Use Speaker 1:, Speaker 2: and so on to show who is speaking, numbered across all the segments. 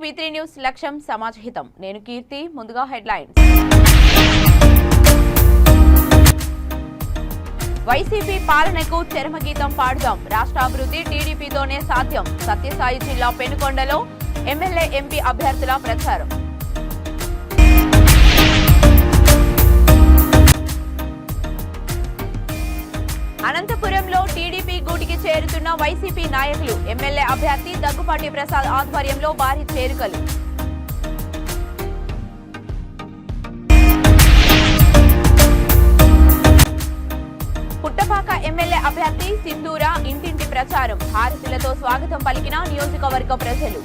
Speaker 1: V3 news లక్ష్యం సమాజహితం. నేను కీర్తి. ముందుగా హెడ్లైన్స్. వైసీపీ పాలనకు చరమగీతం పాడుదాం. రాష్ట్ర అభివృద్ధి టీడీపీతోనే సాధ్యం. సత్యసాయి జిల్లా పెనుకొండలో ఎమ్మెల్యే ఎంపీ అభ్యర్థుల ప్రచారం. అనంతపురంలో టీడీపీ గూటికి చేరుతున్న వైసీపీ నాయకులు. ఎమ్మెల్యే అభ్యర్థి దగ్గుపాటి ప్రసాద్ ఆధ్వర్యంలో భారీ చేరుకలు. పుట్టపాక ఎమ్మెల్యే అభ్యర్థి సింధూర ఇంటింటి ప్రచారం. హారతులతో స్వాగతం పలికిన నియోజకవర్గ ప్రజలు.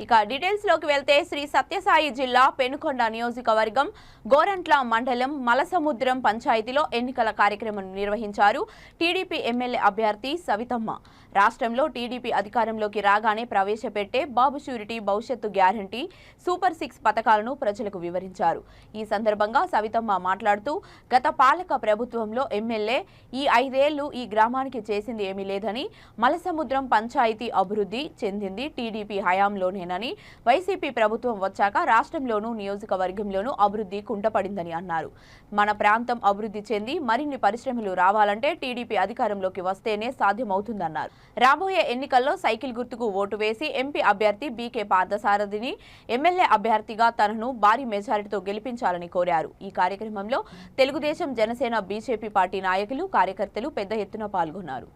Speaker 1: ఇక డీటెయిల్స్ లోకి వెళ్తే శ్రీ సత్యసాయి జిల్లా పెనుకొండ నియోజకవర్గం గోరంట్ల మండలం మలసముద్రం పంచాయతీలో ఎన్నికల కార్యక్రమం నిర్వహించారు టీడీపీ ఎమ్మెల్యే అభ్యర్థి సవితమ్మ. రాష్ట్రంలో టీడీపీ అధికారంలోకి రాగానే ప్రవేశపెట్టే బాబు షూరిటీ భవిష్యత్తు గ్యారంటీ సూపర్ 6 పథకాలను ప్రజలకు వివరించారు. ఈ సందర్భంగా సవితమ్మ మాట్లాడుతూ గత పాలక ప్రభుత్వంలో ఎమ్మెల్యే ఈ 5 ఏళ్లు ఈ గ్రామానికి చేసింది ఏమీ లేదని, మలసముద్రం పంచాయతీ అభివృద్ధి చెందింది టీడీపీ హయాంలోనేనని, వైసీపీ ప్రభుత్వం వచ్చాక రాష్ట్రంలోనూ నియోజకవర్గంలోనూ అభివృద్ధి కుంటపడిందని అన్నారు. మన ప్రాంతం అభివృద్ధి చెంది మరిన్ని పరిశ్రమలు రావాలంటే టీడీపీ అధికారంలోకి వస్తేనే సాధ్యమవుతుందన్నారు. రాబోయే ఎన్నికల్లో సైకిల్ గుర్తుకు ఓటు వేసి ఎంపీ అభ్యర్థి బీకే పార్థసారథిని ఎమ్మెల్యే అభ్యర్థిగా తనను భారీ మెజారిటీతో గెలిపించాలని కోరారు. ఈ కార్యక్రమంలో తెలుగుదేశం, జనసేన, బీజేపీ పార్టీ నాయకులు, కార్యకర్తలు పెద్ద ఎత్తున పాల్గొన్నారు.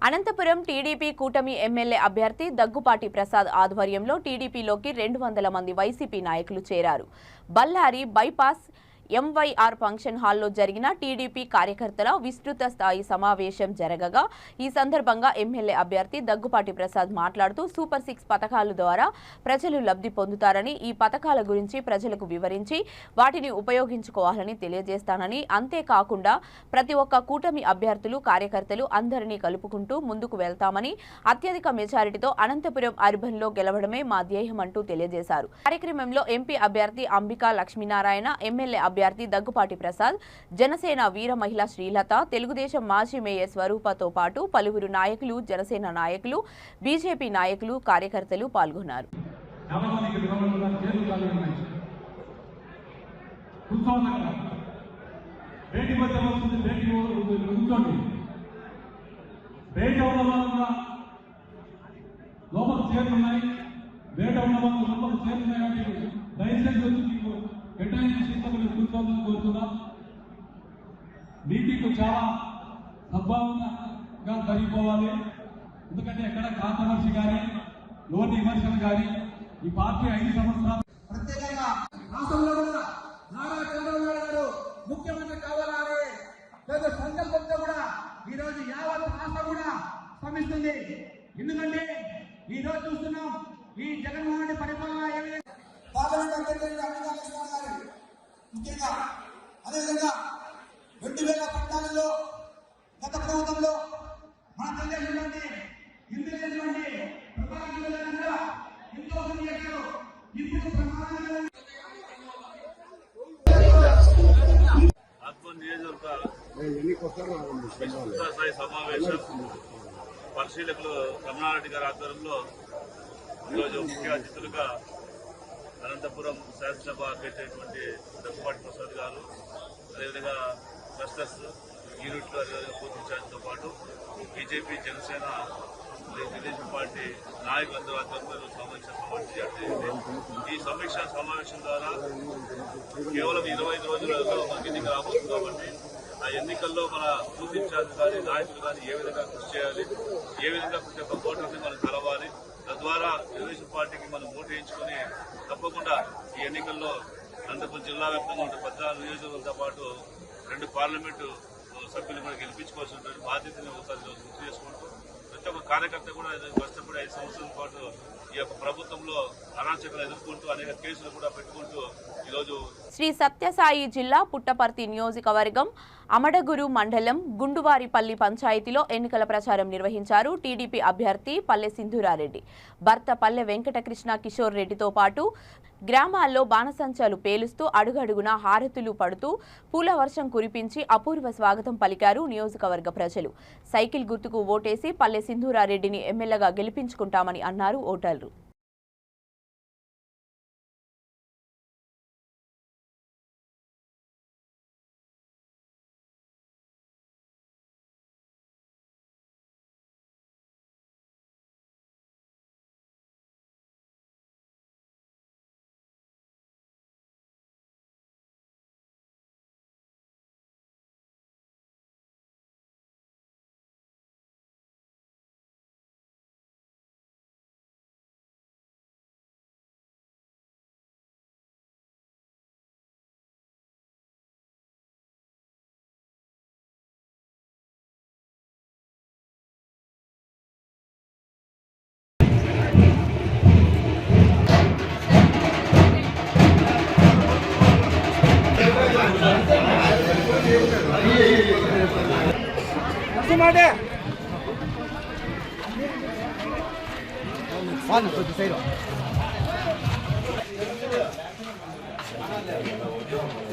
Speaker 1: అనంతపురం టీడీపీ కూటమి ఎమ్మెల్యే అభ్యర్థి దగ్గుపాటి ప్రసాద్ ఆధ్వర్యంలో టీడీపీలోకి 200 మంది వైసీపీ నాయకులు చేరారు. బళ్ళారి బైపాస్ ఎంవైఆర్ ఫంక్షన్ హాల్లో జరిగిన టీడీపీ కార్యకర్తల విస్తృత స్థాయి సమావేశం జరగగా ఈ సందర్భంగా ఎమ్మెల్యే అభ్యర్థి దగ్గుపాటి ప్రసాద్ మాట్లాడుతూ సూపర్ 6 పథకాల ద్వారా ప్రజలు లబ్ధి పొందుతారని, ఈ పథకాల గురించి ప్రజలకు వివరించి వాటిని ఉపయోగించుకోవాలని తెలియజేస్తానని, అంతేకాకుండా ప్రతి ఒక్క కూటమి అభ్యర్థులు, కార్యకర్తలు అందరినీ కలుపుకుంటూ ముందుకు వెళ్తామని, అత్యధిక మెజారిటీతో అనంతపురం అర్బన్లో గెలవడమే మా ధ్యేయమంటూ తెలియజేశారు. కార్యక్రమంలో ఎంపీ అభ్యర్థి అంబికా లక్ష్మీనారాయణ, ఎమ్మెల్యే అభ్యర్థి దగ్గుపాటి ప్రసాద్, జనసేన వీర మహిళ శ్రీలత, తెలుగుదేశం మాజీ మేయర్ స్వరూపతో పాటు పలువురు నాయకులు, జనసేన నాయకులు, బీజేపీ నాయకులు, కార్యకర్తలు పాల్గొన్నారు.
Speaker 2: నీటికి చాలా సద్భావనగా జరిగిపోవాలి. ఎందుకంటే ఎక్కడ కాంట్రవర్సీ కానీ లోన్ విమర్శలు కానీ ఈ పార్టీ 5 సంవత్సరాలు
Speaker 3: ప్రత్యేకంగా రాష్ట్రంలో కూడా నారా చంద్రబాబు నాయుడు గారు ముఖ్యమంత్రి కావాలని పెద్ద సంకల్పంతో కూడా ఈ రోజు యావత్ రాష్ట్రం కూడా శ్రమిస్తుంది. ఎందుకంటే ఈ రోజు చూస్తున్నాం ఈ జగన్మోహన్ రెడ్డి పరిపాలన ఏ విధంగా పార్లమెంట్ అభ్యర్థులు అమితాబ్ గారు ముఖ్యంగా అదేవిధంగా 2014లో గత ప్రభుత్వంలో మన తెలియజేసినటువంటి ఇంద్రజేసినటువంటి ప్రభావితులంగా ఎంతో మంది చేశారు. ఇప్పుడు ప్రమాణంగా
Speaker 4: స్థాయి సమావేశం పరిశీలకులు రమణారెడ్డి గారి ఆధ్వర్యంలో ఈరోజు ముఖ్య అతిథులుగా అనంతపురం శాసనసభ అధ్యక్షుడైనటువంటి దగ్గుబాటి ప్రసాద్ గారు, అదేవిధంగా క్లస్టర్స్ యూనిట్ పూర్తి చేయడంతో పాటు బీజేపీ, జనసేన, తెలుగుదేశం పార్టీ నాయకులందరూ ఆధ్వర్యంలో ఈ సమీక్ష సమావేశం ద్వారా కేవలం 25 రోజులలో మనకి ఎన్నిక రాబోతుంది కాబట్టి ఆ ఎన్నికల్లో మన పూర్తి కానీ నాయకులు కానీ ఏ విధంగా కృషి చేయాలి, ఏ విధంగా ప్రతి ఒక్క ఓటర్ని మనం కలవాలి, తద్వారా తెలుగుదేశం పార్టీకి మనం ఓటు వేయించుకొని తప్పకుండా ఈ ఎన్నికల్లో అనంతపురం జిల్లా వ్యాప్తంగా ఉండే 14 నియోజకవర్గాలతో పాటు 2 పార్లమెంటు సభ్యులు కూడా గెలిపించుకోవాల్సినటువంటి బాధ్యతని ఒకసారి గుర్తు చేసుకుంటూ ప్రతి ఒక్క కార్యకర్త కూడా కష్టపడి 5 సంవత్సరాల పాటు ఈ యొక్క ప్రభుత్వంలో అరాచకాలు ఎదుర్కొంటూ అనేక కేసులు కూడా పెట్టుకుంటూ ఈరోజు
Speaker 1: శ్రీ సత్యసాయి జిల్లా పుట్టపర్తి నియోజకవర్గం అమడగురు మండలం గుండువారిపల్లి పంచాయతీలో ఎన్నికల ప్రచారం నిర్వహించారు. టీడీపీ అభ్యర్థి పల్లె సింధూరారెడ్డి భర్త పల్లె వెంకటకృష్ణ కిషోర్ రెడ్డితో పాటు గ్రామాల్లో బాణసంచాలు పేలుస్తూ అడుగడుగునా హారతులు పడుతూ పూల వర్షం కురిపించి అపూర్వ స్వాగతం పలికారు నియోజకవర్గ ప్రజలు. సైకిల్ గుర్తుకు ఓటేసి పల్లె సింధూరారెడ్డిని ఎమ్మెల్యేగా గెలిపించుకుంటామని అన్నారు ఓటర్లు.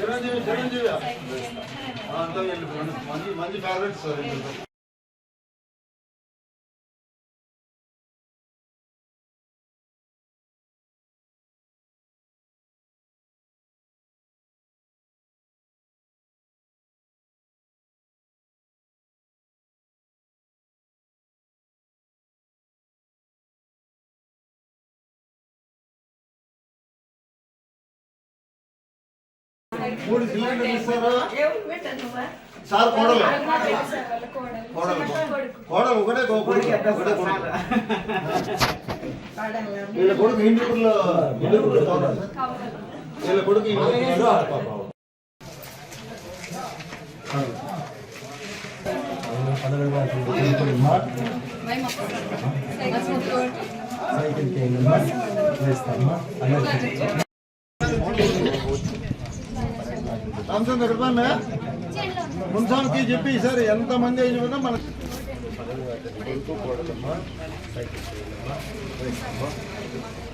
Speaker 5: చిరంజీవి మంచి ఫేవరెట్స్ మూడు సిలిండర్లు ఇస్తారా సార్? కోడలు ఒకటే వీళ్ళ కొడుకు ఇంటిలో వీళ్ళ కొడుకు రామచంద్ర ఎక్కడన్నా మున్సాంకి చెప్పి సార్ ఎంతమంది అయినా మనకి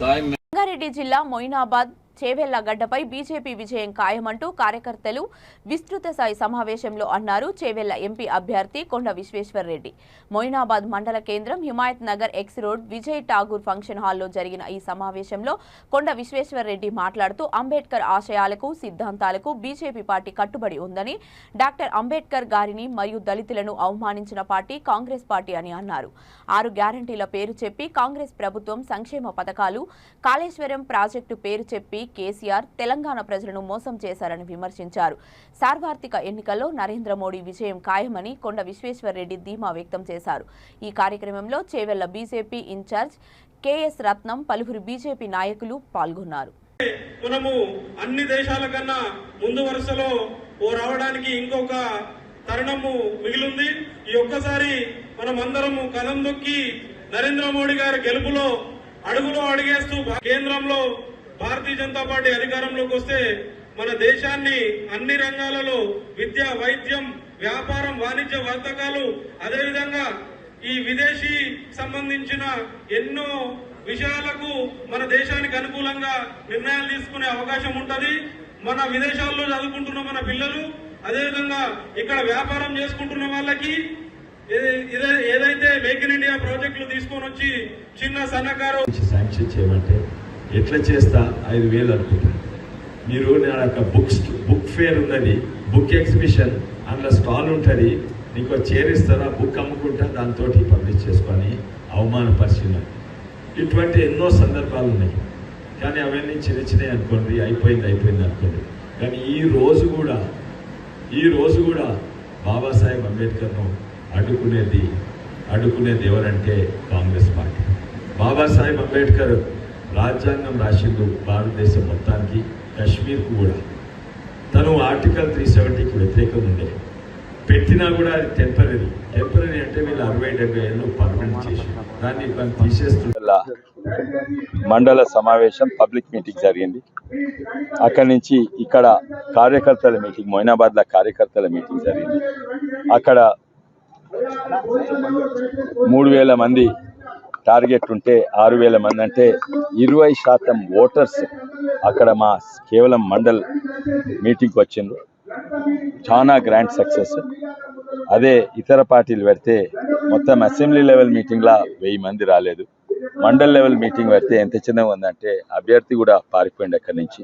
Speaker 1: రంగారెడ్డి జిల్లా మొయినాబాద్ చేవెళ్లగడ్డపై బీజేపీ విజయం ఖాయమంటూ కార్యకర్తలు విస్తృత స్థాయి సమావేశంలో అన్నారు. చేవెళ్ల ఎంపీ అభ్యర్థి కొండ విశ్వేశ్వర్రెడ్డి మొయినాబాద్ మండల కేంద్రం Himayat Nagar X road Vijay Tagore function హాల్లో జరిగిన ఈ సమావేశంలో కొండ విశ్వేశ్వర్రెడ్డి మాట్లాడుతూ అంబేద్కర్ ఆశయాలకు సిద్ధాంతాలకు బీజేపీ పార్టీ కట్టుబడి ఉందని, డాక్టర్ అంబేద్కర్ గారిని మరియు దళితులను అవమానించిన పార్టీ కాంగ్రెస్ పార్టీ అని అన్నారు. 6 గ్యారంటీల పేరు చెప్పి కాంగ్రెస్ ప్రభుత్వం సంక్షేమ పథకాలు, కాళేశ్వరం ప్రాజెక్టు పేరు చెప్పి రెడ్డి, కేసీఆర్ తెలంగాణ ప్రజలను మోసం చేశారని విమర్శించారు. సార్వత్రిక ఎన్నికల్లో నరేంద్ర మోడీ విజయం ఖాయమని కొండ విశ్వేశ్వర్ రెడ్డి ధీమా వ్యక్తం చేశారు. ఈ కార్యక్రమంలో చేవెళ్ల బీజేపీ ఇన్ఛార్జ్ కేఎస్ రత్నం, పలువురు బీజేపీ నాయకులు పాల్గొన్నారు.
Speaker 6: మనము అన్ని దేశాల కన్నా ముందు వరుసలో రావడానికి ఇంకొక తరుణము మిగిలింది. ఈ ఒక్కసారి మనం అందరము కలం దొక్కి నరేంద్ర మోడీ గారి గెలుపులో అడుగులో అడుగేస్తూ కేంద్రంలో భారతీయ జనతా పార్టీ అధికారంలోకి వస్తే మన దేశాన్ని అన్ని రంగాలలో విద్య, వైద్యం, వ్యాపారం, వాణిజ్య, వర్తకాలు, అదేవిధంగా ఈ విదేశీ సంబంధించిన ఎన్నో విషయాలకు మన దేశానికి అనుకూలంగా నిర్ణయాలు తీసుకునే అవకాశం ఉంటది. మన విదేశాల్లో చదువుకుంటున్న మన పిల్లలు, అదేవిధంగా ఇక్కడ వ్యాపారం చేసుకుంటున్న వాళ్ళకి ఏదైతే మేక్ ఇన్ ఇండియా ప్రాజెక్టులు తీసుకొని వచ్చి చిన్న సన్నకారు
Speaker 7: శాంక్షన్ చేయమంటే ఎట్లా చేస్తా 5,000 అనుకుంటా. మీరు నాకు బుక్ ఫేర్ ఉన్నది, బుక్ ఎగ్జిబిషన్, అందులో స్టాల్ ఉంటుంది, నీకు చేరిస్తారా, బుక్ అమ్ముకుంటా, దాంతో పబ్లిష్ చేసుకొని అవమానపరిచిన ఇటువంటి ఎన్నో సందర్భాలు ఉన్నాయి. కానీ అవన్నీ చిన్న చిన్నవి అనుకోండి, అయిపోయింది అనుకోండి. కానీ ఈ రోజు కూడా బాబాసాహెబ్ అంబేద్కర్ను అడ్డుకునేది ఎవరంటే కాంగ్రెస్ పార్టీ. బాబాసాహెబ్ అంబేద్కర్ రాజ్యాంగం రాసిండు భారతదేశం మొత్తానికి, కశ్మీర్కు కూడా. తను ఆర్టికల్ 370కి వ్యతిరేకంగా ఉండే, పెట్టినా కూడా అది టెంపరీ అంటే వీళ్ళు 60-70 ఏళ్ళు పర్మనెంట్ చేసి దాన్ని తీసేస్తున్న
Speaker 8: మండల సమావేశం పబ్లిక్ మీటింగ్ జరిగింది. అక్కడి నుంచి ఇక్కడ కార్యకర్తల మీటింగ్, మొయినాబాద్లో కార్యకర్తల మీటింగ్ జరిగింది. అక్కడ 3,000 మంది టార్గెట్ ఉంటే 6,000 మంది, అంటే 20% ఓటర్స్ అక్కడ మా కేవలం మండల్ మీటింగ్కి వచ్చిండ్రు. చాలా గ్రాండ్ సక్సెస్. అదే ఇతర పార్టీలు పెడితే మొత్తం అసెంబ్లీ లెవెల్ మీటింగ్లా 1000 మంది రాలేదు. మండల్ లెవెల్ మీటింగ్ పెడితే ఎంత చిన్నగా ఉందంటే అభ్యర్థి కూడా పారిపోయింది అక్కడి నుంచి.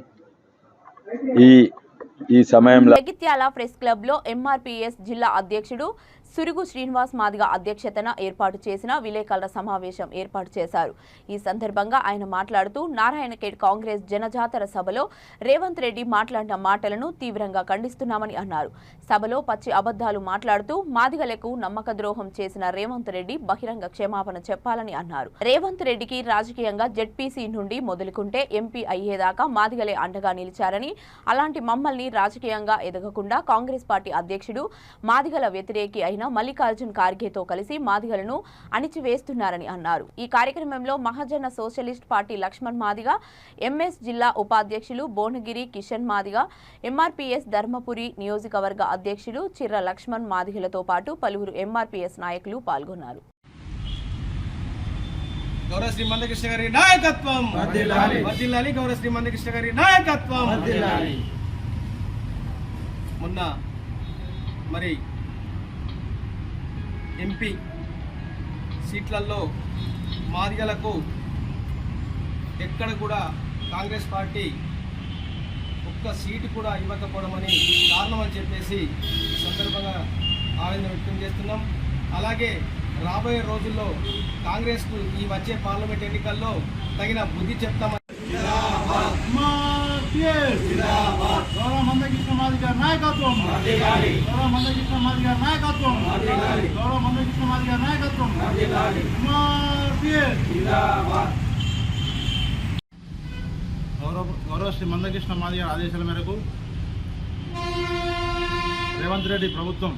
Speaker 8: ఈ సమయంలో
Speaker 1: జగిత్యాల ప్రెస్ క్లబ్ లో ఎంఆర్పీఎస్ జిల్లా అధ్యక్షుడు సురుగు శ్రీనివాస్ మాదిగ అధ్యక్షతన ఏర్పాటు చేసిన విలేకరుల సమావేశం ఏర్పాటు చేశారు. ఈ సందర్భంగా ఆయన మాట్లాడుతూ నారాయణఖేడ్ కాంగ్రెస్ జనజాతర సభలో రేవంత్ రెడ్డి మాట్లాడిన మాటలను తీవ్రంగా ఖండిస్తున్నామని అన్నారు. సభలో పచ్చి అబద్ధాలు మాట్లాడుతూ మాదిగలకు నమ్మక ద్రోహం చేసిన రేవంత్ రెడ్డి బహిరంగ క్షమాపణ చెప్పాలని అన్నారు. రేవంత్ రెడ్డికి రాజకీయంగా జెడ్పీసీ నుండి మొదలుకుంటే ఎంపీ అయ్యేదాకా మాదిగలే అండగా నిలిచారని, అలాంటి మమ్మల్ని రాజకీయంగా ఎదగకుండా కాంగ్రెస్ పార్టీ అధ్యక్షుడు మాదిగల వ్యతిరేకి అయిన మల్లికార్జున్ ఖార్గేతో కలిసి మాదిగలను అణిచివేస్తున్నారని అన్నారు. ఈ కార్యక్రమంలో Mahajana socialist party Lakshman Madiga, MS జిల్లా ఉపాధ్యక్షులు బోనగిరి కిషన్ మాదిగ, ఎంఆర్పీఎస్ ధర్మపురి నియోజకవర్గ అధ్యక్షులు చిర్ర లక్ష్మణ్ మాదిగలతో పాటు పలువురు ఎంఆర్పీఎస్ నాయకులు పాల్గొన్నారు.
Speaker 6: గౌరవ శ్రీ మందకృష్ణ గారి నాయకత్వం వర్ధిల్లాలి. గౌరవ శ్రీ మందకృష్ణ గారి నాయకత్వం వర్ధిల్లాలి. మొన్న మరి ఎంపీ సీట్లలో మాదిగలకు ఎక్కడ కూడా కాంగ్రెస్ పార్టీ ఒక్క సీటు కూడా ఇవ్వకపోవడం అని కారణం అని చెప్పేసి ఈ సందర్భంగా ఆవేదన వ్యక్తం చేస్తున్నాం. అలాగే రాబోయే రోజుల్లో కాంగ్రెస్కు ఈ వచ్చే పార్లమెంట్ ఎన్నికల్లో తగిన బుద్ధి చెప్తామని
Speaker 5: మందకృష్ణ మాదిగ నాయకత్వం, మందకృష్ణ మాదిగ నాయకత్వం, మందకృష్ణ మాదిగ నాయకత్వం. గౌరవ శ్రీ మందకృష్ణ మాదిగ ఆదేశాల మేరకు రేవంత్ రెడ్డి ప్రభుత్వం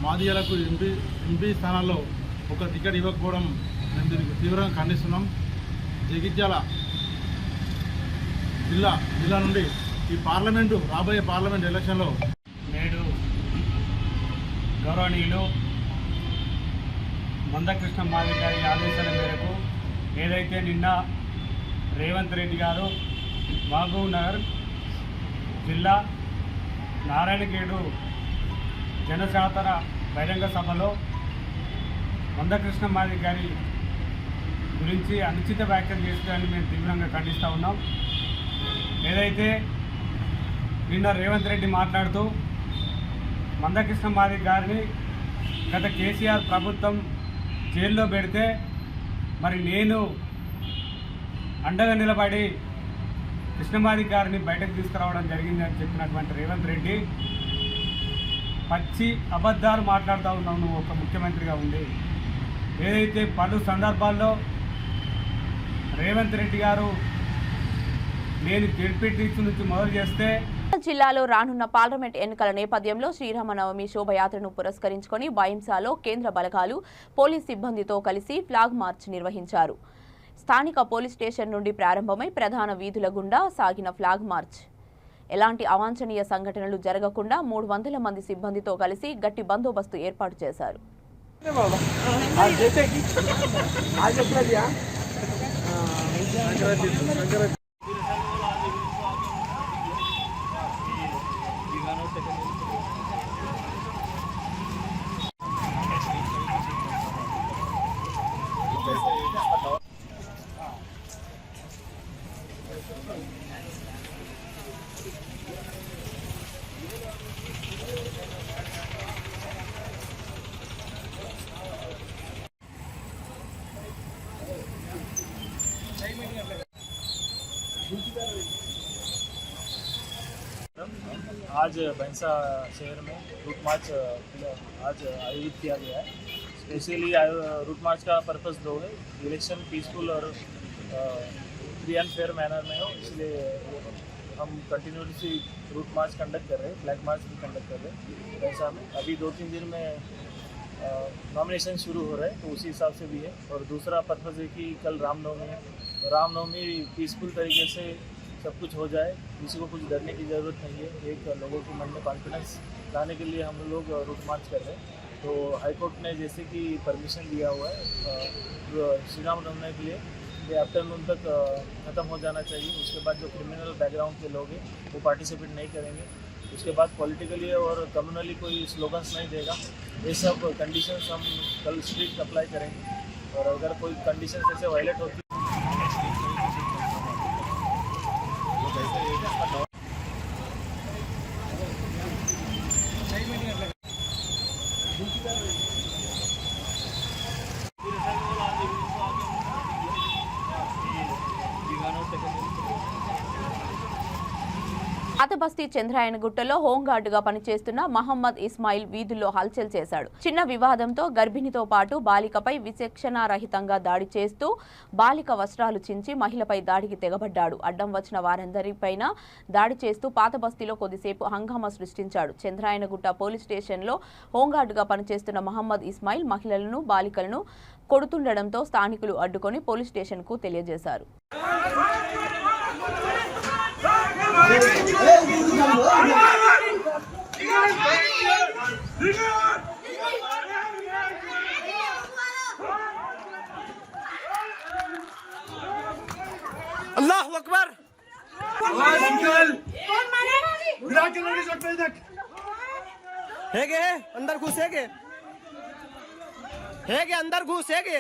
Speaker 5: మాదిగలకు ఎంపీ స్థానాల్లో ఒక టికెట్ ఇవ్వకపోవడం మేము దీనికి తీవ్రంగా ఖండిస్తున్నాం. జగిత్యాల జిల్లా నుండి ఈ రాబోయే పార్లమెంట్ ఎలక్షన్లో
Speaker 9: నేడు గౌరవనీయులు మందకృష్ణ మాదిగ గారి ఆదేశాల మేరకు ఏదైతే నిన్న రేవంత్ రెడ్డి గారు మహబూబ్ నగర్ జిల్లా నారాయణఖేడు జనజాతర బహిరంగ సభలో మందకృష్ణ మాదిగ గారి గురించి అనుచిత వ్యాఖ్యలు చేస్తారని మేము తీవ్రంగా ఖండిస్తూ ఉన్నాం. ఏదైతే నిన్న రేవంత్ రెడ్డి మాట్లాడుతూ మందకృష్ణ మాదిగ గారిని గత కేసీఆర్ ప్రభుత్వం జైల్లో పెడితే మరి నేను అండగా నిలబడి కృష్ణమాధికారిని బయటకు తీసుకురావడం జరిగిందని చెప్పినటువంటి రేవంత్ రెడ్డి పచ్చి అబద్ధాలు మాట్లాడుతూ ఉన్నావు నువ్వు ఒక ముఖ్యమంత్రిగా ఉండి. ఏదైతే పలు సందర్భాల్లో రేవంత్ రెడ్డి గారు నేను జెడ్పీటీసీ నుంచి మొదలు చేస్తే
Speaker 1: జిల్లాలో రానున్న పార్లమెంట్ ఎన్నికల నేపథ్యంలో శ్రీరామనవమి శోభయాత్రను పురస్కరించుకొని బైంసాలో కేంద్ర బలగాలు పోలీస్ సిబ్బందితో కలిసి ఫ్లాగ్ మార్చ్ నిర్వహించారు. స్థానిక పోలీస్ స్టేషన్ నుండి ప్రారంభమై ప్రధాన వీధుల గుండా సాగిన ఫ్లాగ్ మార్చ్ ఎలాంటి అవాంఛనీయ సంఘటనలు జరగకుండా 300 మంది సిబ్బందితో కలిసి గట్టి బందోబస్తు ఏర్పాటు చేశారు.
Speaker 10: आज बैंसा शहर में रूट मार्च आज आयोजित किया गया है। स्पेशली रूट मार्च का पर्पस दो है, इलेक्शन पीसफुल और फ्री एंड फेयर मैनर में हो, इसलिए हम कंटिन्यूसली रूट मार्च कंडक्ट कर रहे हैं, फ्लैग मार्च भी कंडक्ट कर रहे हैं बैंसा में। अभी 2-3 दिन में नॉमिनेशन शुरू हो रहे हैं, तो उसी हिसाब से भी है। और दूसरा पर्पस है कि कल रामनवमी है, रामनवमी पीसफुल तरीके से सब कुछ हो जाए, किसी को कुछ डरने की ज़रूरत नहीं है। एक लोगों के मन में कॉन्फिडेंस लाने के लिए हम लोग रूट मार्च कर रहे हैं। तो हाई कोर्ट ने जैसे कि परमिशन दिया हुआ है श्री रामनवमी के लिए ये आफ्टरनून तक ख़त्म हो जाना चाहिए। उसके बाद जो क्रिमिनल बैकग्राउंड के लोग हैं वो पार्टिसिपेट नहीं करेंगे। उसके बाद पॉलिटिकली और कम्युनली कोई स्लोगन्स नहीं देगा। ये सब कंडीशंस हम कल स्ट्रिक्ट अप्लाई करेंगे, और अगर कोई कंडीशन ऐसे वायलेट होती
Speaker 1: పాతబస్తీ చంద్రాయనగుట్టలో హోంగార్డుగా పనిచేస్తున్న మహమ్మద్ ఇస్మాయిల్ వీధుల్లో హల్చల్ చేశాడు. చిన్న వివాదంతో గర్భిణితో పాటు బాలికపై విచక్షణారహితంగా దాడి చేస్తూ బాలిక వస్త్రాలు చించి మహిళపై దాడికి తెగబడ్డాడు. అడ్డం వచ్చిన వారందరిపైన దాడి చేస్తూ పాతబస్తీలో కొద్దిసేపు హంగామా సృష్టించాడు. చంద్రాయనగుట్ట పోలీస్ స్టేషన్లో హోంగార్డుగా పనిచేస్తున్న మహమ్మద్ ఇస్మాయిల్ మహిళలను బాలికలను కొడుతుండడంతో స్థానికులు అడ్డుకొని పోలీస్ స్టేషన్కు తెలియజేశారు.
Speaker 3: अल्लाह अकबर ಹೇಗೆ अंदर घुसेगे ಹೇಗೆ अंदर घुसेगे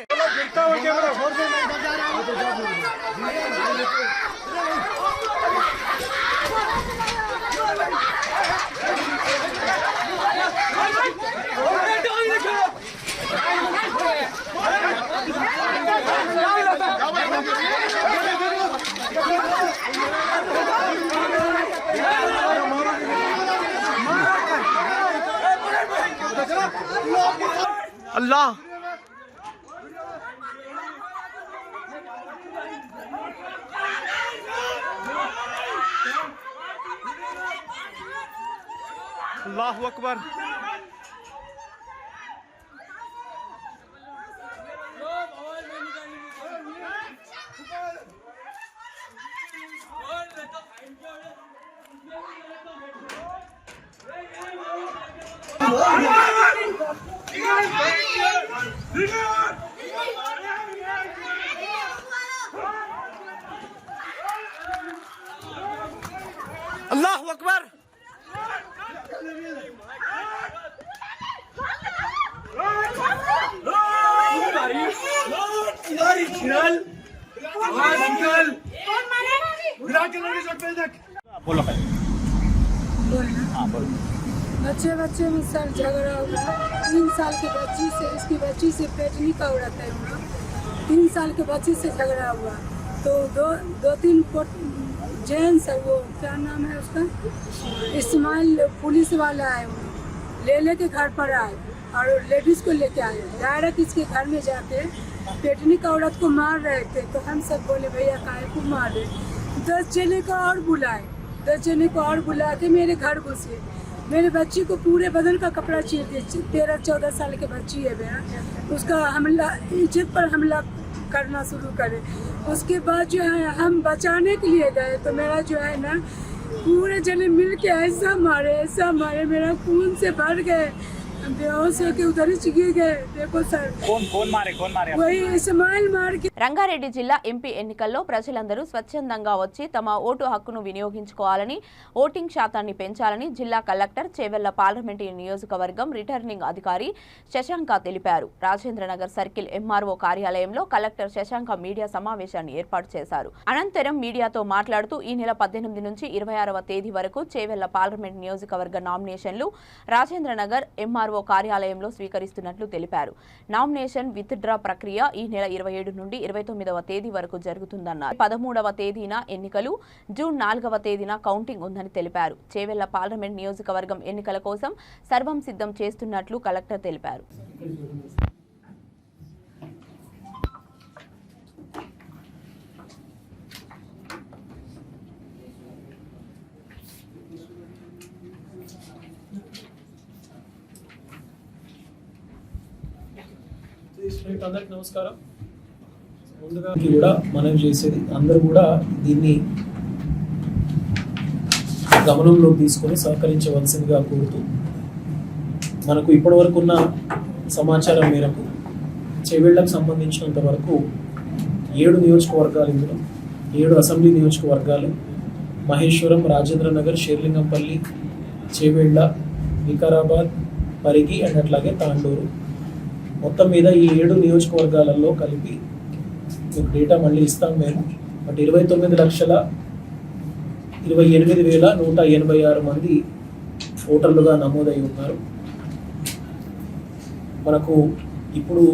Speaker 3: अल्लाह अल्लाह अकबर अल्लाह अकबर
Speaker 11: बच्चे में सर झगड़ा हुआ। 3 साल की बच्ची से, इसकी बच्ची से पेटनी का उड़ाता है। 3 साल के बच्ची से झगड़ा हुआ तो 2-3 जैन सर, वो क्या नाम है उसका, इस्माइल, पुलिस वाला आए, वो लेके घर पर आए और लेडीज को लेके आए, डायरेक्ट इसके घर में जाके पेटनी का औरत को मार रहे थे। तो हम सब बोले भैया काहे को मार रहे, 10 जने को और बुलाए, 10 जने को और बुला के मेरे घर घुसे, मेरे बच्ची को पूरे बदन का कपड़ा चीर दिए। 13-14 साल की बच्ची है मेरा, उसका हमला, इज्जत पर हमला करना शुरू करे। उसके बाद जो है हम बचाने के लिए गए तो मेरा जो है ना पूरे जने मिल के ऐसा मारे, मेरा खून से भर गए, बेहोश होके उधर ही गिर गए। देखो सर, कौन मारे वही इस्माइल मार के।
Speaker 1: రంగారెడ్డి జిల్లా ఎంపీ ఎన్నికల్లో ప్రజలందరూ స్వచ్ఛందంగా వచ్చి తమ ఓటు హక్కును వినియోగించుకోవాలని, ఓటింగ్ శాతాన్ని పెంచాలని జిల్లా కలెక్టర్ చేవెళ్ల పార్లమెంటరీ నియోజకవర్గం రిటర్నింగ్ అధికారి శశాంక తెలిపారు. రాజేంద్రనగర్ సర్కిల్ ఎంఆర్ఓ కార్యాలయంలో కలెక్టర్ శశాంక మీడియా సమావేశాన్ని ఏర్పాటు చేశారు. అనంతరం మీడియాతో మాట్లాడుతూ ఈ నెల 18 నుంచి 26వ తేదీ వరకు చేవెళ్ల పార్లమెంట్ నియోజకవర్గ నామినేషన్లు రాజేంద్రనగర్ ఎంఆర్ఓ కార్యాలయంలో స్వీకరిస్తున్నట్లు తెలిపారు. నామినేషన్ విత్ డ్రా ప్రక్రియ ఈ నెల 27 నుండి 29వ తేదీ వరకు జరుగుతుందన్నారు. 13వ తేదీన ఎన్నికలు, జూన్ 4వ తేదీన కౌంటింగ్ ఉందని తెలిపారు. చేవెళ్ల పార్లమెంట్ నియోజకవర్గం ఎన్నికల కోసం సర్వం సిద్ధం చేస్తున్నట్లు కలెక్టర్ తెలిపారు.
Speaker 10: అందరికి నమస్కారం. ముందుగా కూడా మనం చేసేది అందరూ కూడా దీన్ని గమనంలోకి తీసుకొని సహకరించవలసిందిగా కోరుతూ, మనకు ఇప్పటివరకు ఉన్న సమాచారం మేరకు చేవెళ్లకు సంబంధించినంత వరకు 7 నియోజకవర్గాలు, ఇందులో 7 అసెంబ్లీ నియోజకవర్గాలు, మహేశ్వరం, రాజేంద్రనగర్, షేర్లింగంపల్లి, చేవెళ్ల, వికారాబాద్, పరిగి అండ్ అట్లాగే తాండూరు, మొత్తం మీద ఈ 7 నియోజకవర్గాలలో కలిపి మీకు డేటా మళ్ళీ ఇస్తాం మేము. బట్ 29,28,186 మంది ఓటర్లుగా నమోదై ఉన్నారు. మనకు ఇప్పుడు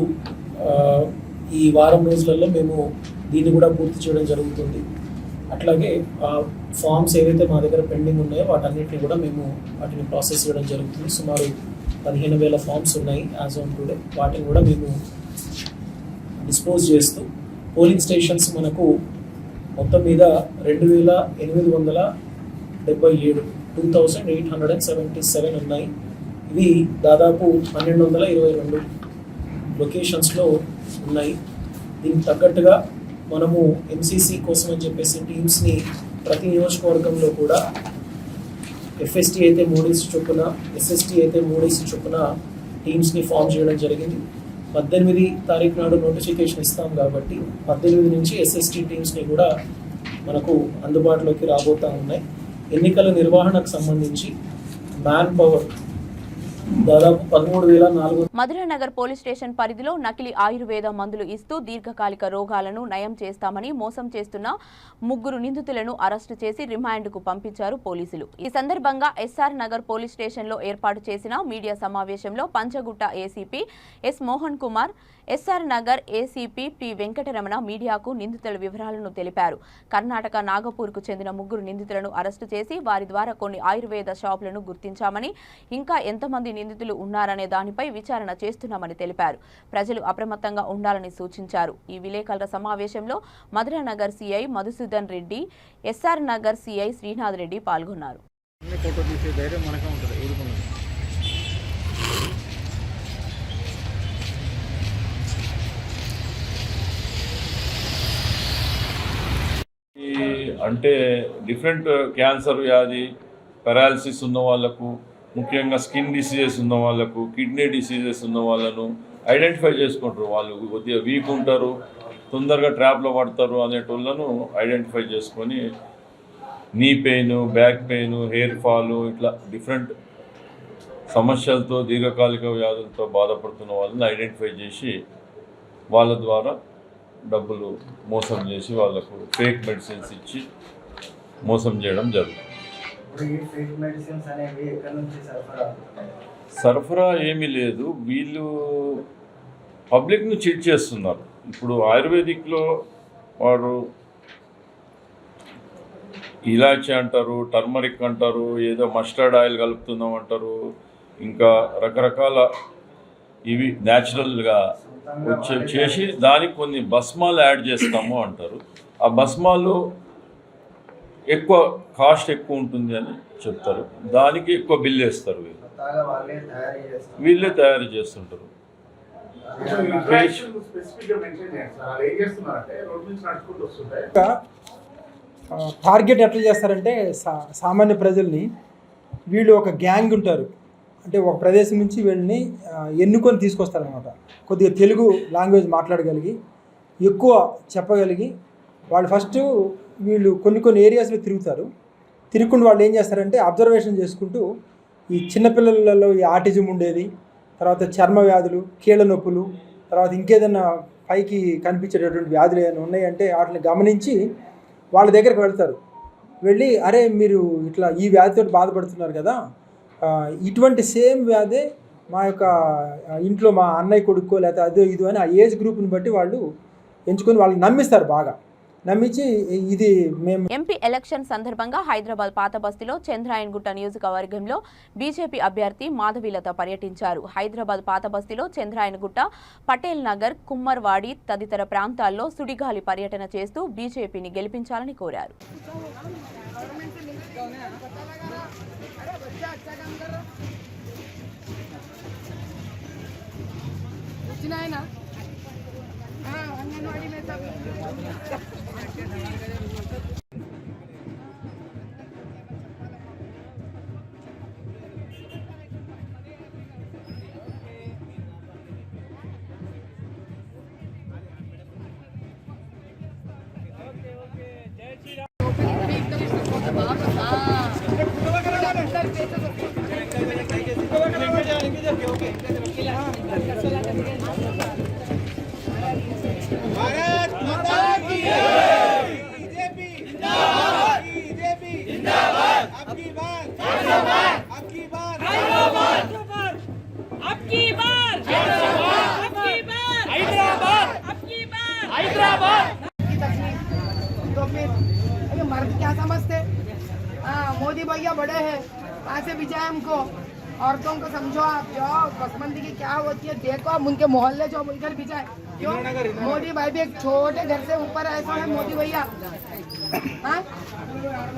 Speaker 10: ఈ వారం రోజులలో మేము దీన్ని కూడా పూర్తి చేయడం జరుగుతుంది. అట్లాగే ఫామ్స్ ఏవైతే మా దగ్గర పెండింగ్ ఉన్నాయో వాటన్నిటిని కూడా మేము వాటిని ప్రాసెస్ చేయడం జరుగుతుంది. సుమారు 15,000 ఫామ్స్ ఉన్నాయి యాజ్ ఆన్ టుడే. వాటిని కూడా మేము డిస్పోజ్ చేస్తూ, పోలింగ్ స్టేషన్స్ మనకు మొత్తం మీద 2,877, 2,877 ఉన్నాయి. ఇవి దాదాపు 1,222 లొకేషన్స్లో ఉన్నాయి. దీనికి తగ్గట్టుగా మనము ఎంసీసీ కోసం అని చెప్పేసి టీమ్స్ని ప్రతి నియోజకవర్గంలో కూడా ఎఫ్ఎస్టీ అయితే 3 చొప్పున, ఎస్ఎస్టీ అయితే 3 చొప్పున టీమ్స్ని ఫామ్ చేయడం జరిగింది. 18 తారీఖు నాడు నోటిఫికేషన్ ఇస్తాం కాబట్టి 18 నుంచి ఎస్ఎస్టీ టీమ్స్ని కూడా మనకు అందుబాటులోకి రాబోతూ ఉన్నాయి. ఎన్నికల నిర్వహణకు సంబంధించి మ్యాన్ పవర్ దాదాపు 13,400.
Speaker 1: మధురానగర్ పోలీస్ స్టేషన్ పరిధిలో నకిలీ ఆయుర్వేద మందులు ఇస్తూ దీర్ఘకాలిక రోగాలను నయం చేస్తామని మోసం చేస్తున్న 3 నిందితులను అరెస్టు చేసి రిమాండ్కు పంపించారు పోలీసులు. ఈ సందర్భంగా ఎస్ఆర్ నగర్ పోలీస్ స్టేషన్లో ఏర్పాటు చేసిన మీడియా సమావేశంలో Panjagutta ACP S Mohan Kumar, SR Nagar ACP P Venkataramana మీడియాకు నిందితుల వివరాలను తెలిపారు. కర్ణాటక నాగపూర్కు చెందిన 3 నిందితులను అరెస్టు చేసి వారి ద్వారా కొన్ని ఆయుర్వేద షాపులను గుర్తించామని, ఇంకా ఎంతమంది నిందితులు ఉన్నారనే దానిపై విచారణ చేస్తున్నామని తెలిపారు. ప్రజలు అప్రమత్తంగా ఉండాలని సూచించారు. ఈ విలేకరుల సమావేశంలో Madhuranagar CI Madhusudan Reddy, SR Nagar CI Srinath Reddy పాల్గొన్నారు.
Speaker 4: అంటే డిఫరెంట్ క్యాన్సర్ వ్యాధి, పెరాలసిస్ ఉన్న వాళ్ళకు, ముఖ్యంగా స్కిన్ డిసీజెస్ ఉన్న వాళ్ళకు, కిడ్నీ డిసీజెస్ ఉన్న వాళ్ళను ఐడెంటిఫై చేసుకుంటారు. వాళ్ళు కొద్దిగా వీక్ ఉంటారు, తొందరగా ట్రాప్లో పడతారు అనేటోళ్ళను ఐడెంటిఫై చేసుకొని knee pain, back pain, hair fall, ఇట్లా డిఫరెంట్ సమస్యలతో, దీర్ఘకాలిక వ్యాధులతో బాధపడుతున్న వాళ్ళని ఐడెంటిఫై చేసి వాళ్ళ ద్వారా డబ్బులు మోసం చేసి వాళ్ళకు ఫేక్ మెడిసిన్స్ ఇచ్చి మోసం చేయడం జరుగుతుంది. సరఫరా ఏమీ లేదు, వీళ్ళు పబ్లిక్ను చీట్ చేస్తున్నారు. ఇప్పుడు ఆయుర్వేదిక్లో వాడు
Speaker 12: ఇలాచి అంటారు, టర్మరిక్ అంటారు, ఏదో మస్టర్డ్ ఆయిల్ కలుపుతున్నాం అంటారు, ఇంకా రకరకాల ఇవి న్యాచురల్గా చేసి దానికి కొన్ని భస్మాలు యాడ్ చేస్తాము అంటారు. ఆ భస్మాలు ఎక్కువ కాస్ట్ ఎక్కువ ఉంటుంది అని చెప్తారు, దానికి ఎక్కువ బిల్ వేస్తారు. వీళ్ళే తయారు చేస్తుంటారు.
Speaker 13: టార్గెట్ ఎట్లా చేస్తారంటే సామాన్య ప్రజల్ని వీళ్ళు ఒక గ్యాంగ్ ఉంటారు, అంటే ఒక ప్రదేశం నుంచి వీళ్ళని ఎన్నుకొని తీసుకొస్తారనమాట. కొద్దిగా తెలుగు లాంగ్వేజ్ మాట్లాడగలిగి ఎక్కువ చెప్పగలిగి వాళ్ళు ఫస్ట్ వీళ్ళు కొన్ని ఏరియాస్లో తిరుగుకుండా వాళ్ళు ఏం చేస్తారంటే అబ్జర్వేషన్ చేసుకుంటూ ఈ చిన్నపిల్లలలో ఈ ఆటిజం ఉండేది, తర్వాత చర్మ వ్యాధులు, కీళ్ళ నొప్పులు, తర్వాత ఇంకేదన్నా పైకి కనిపించేటటువంటి వ్యాధులు ఏమైనా ఉన్నాయంటే వాటిని గమనించి వాళ్ళ దగ్గరికి వెళ్తారు. వెళ్ళి అరే మీరు ఇట్లా ఈ వ్యాధితో బాధపడుతున్నారు కదా, ఇటువంటి సేమ్ వ్యాధే మా యొక్క ఇంట్లో మా అన్నయ్య కొడుకో లేకపోతే అదో ఇదో అని ఆ ఏజ్ గ్రూప్ని బట్టి వాళ్ళు ఎంచుకొని వాళ్ళని నమ్మిస్తారు. బాగా నమ్మించి ఇది మేము.
Speaker 1: ఎంపీ ఎలక్షన్ సందర్భంగా హైదరాబాద్ పాత బస్తీలో చంద్రాయన్గుట్ట నియోజకవర్గంలో బీజేపీ అభ్యర్థి మాధవీలత పర్యటించారు. హైదరాబాద్ పాత బస్తీలో చంద్రాయన్గుట్ట, పటేల్ నగర్, కుమ్మర్వాడి తదితర ప్రాంతాల్లో సుడిగాలి పర్యటన చేస్తూ బీజేపీని గెలిపించాలని కోరారు.
Speaker 11: मर्द क्या समझते? मोदी भैया बड़े हैं, वहाँ से भी जाए हमको। औरतों को समझो, आप जाओ बसमंदी की क्या होती है देखो, आप उनके मोहल्ले जाओ, इधर भी जाए। क्यों? मोदी भाई भी एक छोटे घर से ऊपर ऐसा है मोदी भैया। हाँ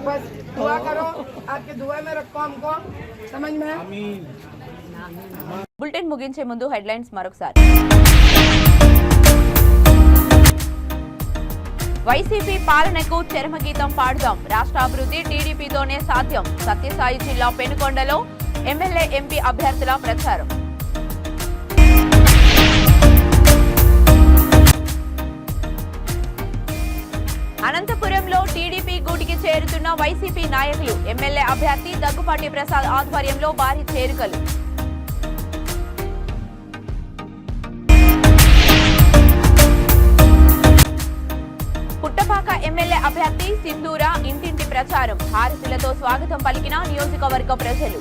Speaker 11: बस दुआ करो, आपके दुआ में रखो हमको, समझ में?
Speaker 1: बुलेटिन मुगिंचे मुंदु हेडलाइन्स मरोकसारि. వైసీపీ పాలనకు చరమగీతం పాడుదాం, రాష్ట్ర అభివృద్ధి టీడీపీతోనే సాధ్యం. సత్యసాయి జిల్లా పెనుకొండలో ఎమ్మెల్యే ఎంపీ అభ్యర్థుల ప్రచారం. అనంతపురంలో టీడీపీ గూటికి చేరుతున్న వైసీపీ నాయకులు, ఎమ్మెల్యే అభ్యర్థి దగ్గుపాటి ప్రసాద్ ఆధ్వర్యంలో భారీ చేరుకలు. పుట్టపాక ఎమ్మెల్యే అభ్యర్థి సింధూర ఇంటింటి ప్రచారం, హారతులతో స్వాగతం పలికిన నియోజకవర్గ ప్రజలు.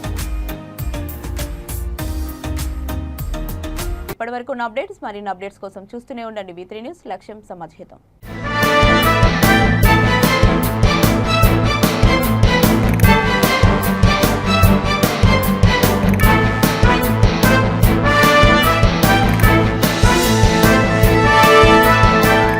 Speaker 1: ఇప్పటివరకు ఉన్న అప్డేట్స్, మరిన్ని అప్డేట్స్ కోసం చూస్తూనే ఉండండి V3 న్యూస్. లక్ష్యం సమాజహితం.